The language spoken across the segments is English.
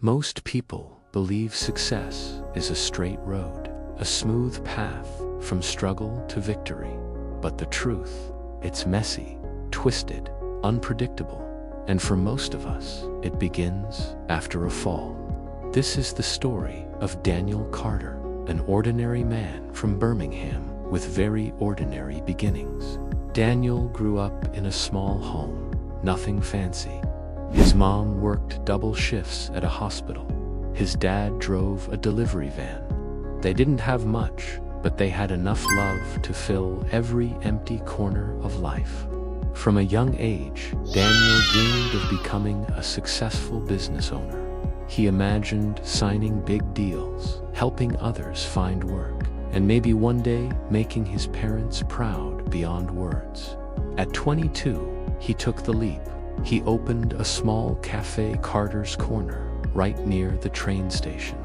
Most people believe success is a straight road, a smooth path from struggle to victory. But the truth, it's messy, twisted, unpredictable, and for most of us, it begins after a fall. This is the story of Daniel Carter, an ordinary man from Birmingham with very ordinary beginnings. Daniel grew up in a small home, nothing fancy. His mom worked double shifts at a hospital. His dad drove a delivery van. They didn't have much, but they had enough love to fill every empty corner of life. From a young age, Daniel dreamed of becoming a successful business owner. He imagined signing big deals, helping others find work, and maybe one day making his parents proud beyond words. At 22, he took the leap. He opened a small cafe, Carter's Corner, right near the train station.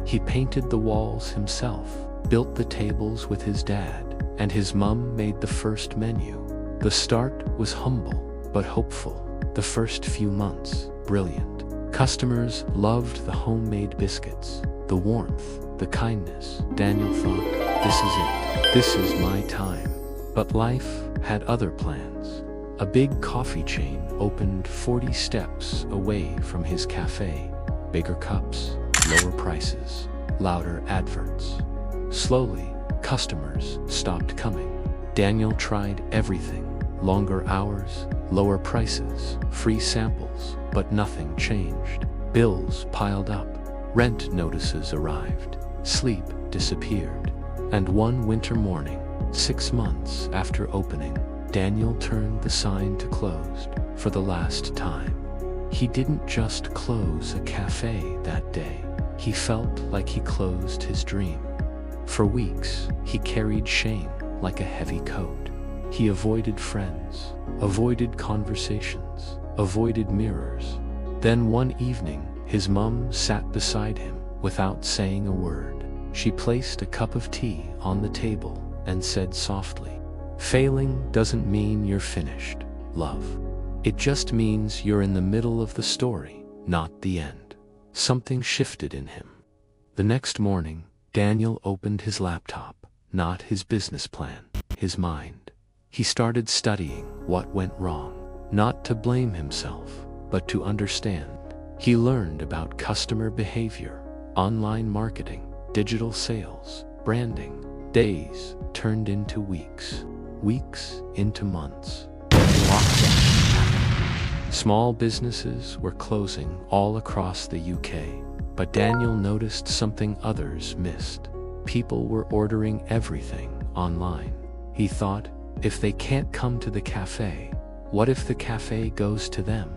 He painted the walls himself, built the tables with his dad, and his mom made the first menu. The start was humble, but hopeful. The first few months, brilliant. Customers loved the homemade biscuits, the warmth, the kindness. Daniel thought, this is it. This is my time. But life had other plans. A big coffee chain opened 40 steps away from his cafe. Bigger cups, lower prices, louder adverts. Slowly, customers stopped coming. Daniel tried everything. Longer hours, lower prices, free samples, but nothing changed. Bills piled up. Rent notices arrived. Sleep disappeared. And one winter morning, 6 months after opening, Daniel turned the sign to closed for the last time. He didn't just close a cafe that day. He felt like he closed his dream. For weeks, he carried shame like a heavy coat. He avoided friends, avoided conversations, avoided mirrors. Then one evening, his mom sat beside him without saying a word. She placed a cup of tea on the table and said softly, "Failing doesn't mean you're finished, love. It just means you're in the middle of the story, not the end." Something shifted in him. The next morning, Daniel opened his laptop, not his business plan, his mind. He started studying what went wrong, not to blame himself, but to understand. He learned about customer behavior, online marketing, digital sales, branding. Days turned into weeks, weeks into months. Lockdown happened. Small businesses were closing all across the UK, but Daniel noticed something others missed. People were ordering everything online. He thought, if they can't come to the cafe, what if the cafe goes to them?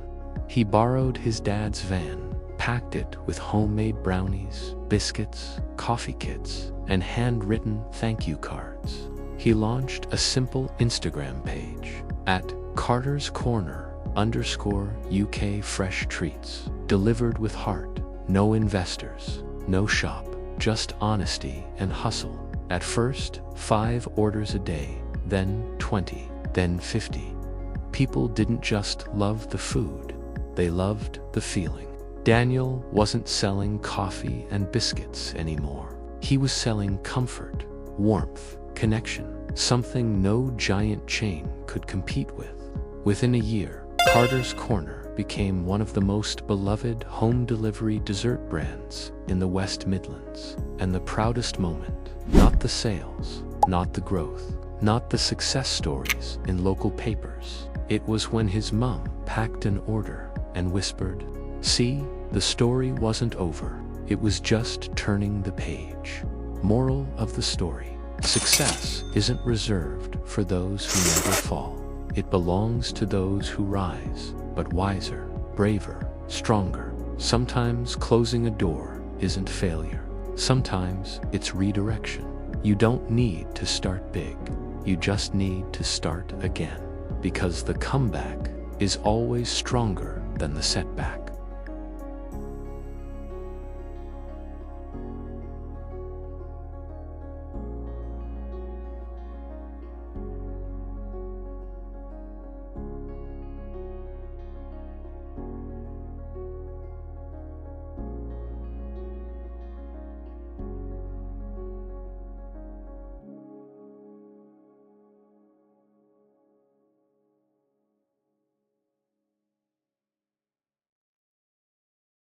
He borrowed his dad's van, packed it with homemade brownies, biscuits, coffee kits, and handwritten thank you cards. He launched a simple Instagram page at Carter's Corner _UK fresh treats, delivered with heart. No investors, no shop, just honesty and hustle. At first, 5 orders a day, then 20, then 50. People didn't just love the food, they loved the feeling. Daniel wasn't selling coffee and biscuits anymore. He was selling comfort, warmth, connection, something no giant chain could compete with. Within a year, Carter's Corner became one of the most beloved home delivery dessert brands in the West Midlands. And the proudest moment, not the sales, not the growth, not the success stories in local papers. It was when his mom packed an order and whispered, "See, the story wasn't over. It was just turning the page." Moral of the story: success isn't reserved for those who never fall. It belongs to those who rise, but wiser, braver, stronger. Sometimes closing a door isn't failure. Sometimes it's redirection. You don't need to start big. You just need to start again. Because the comeback is always stronger than the setback.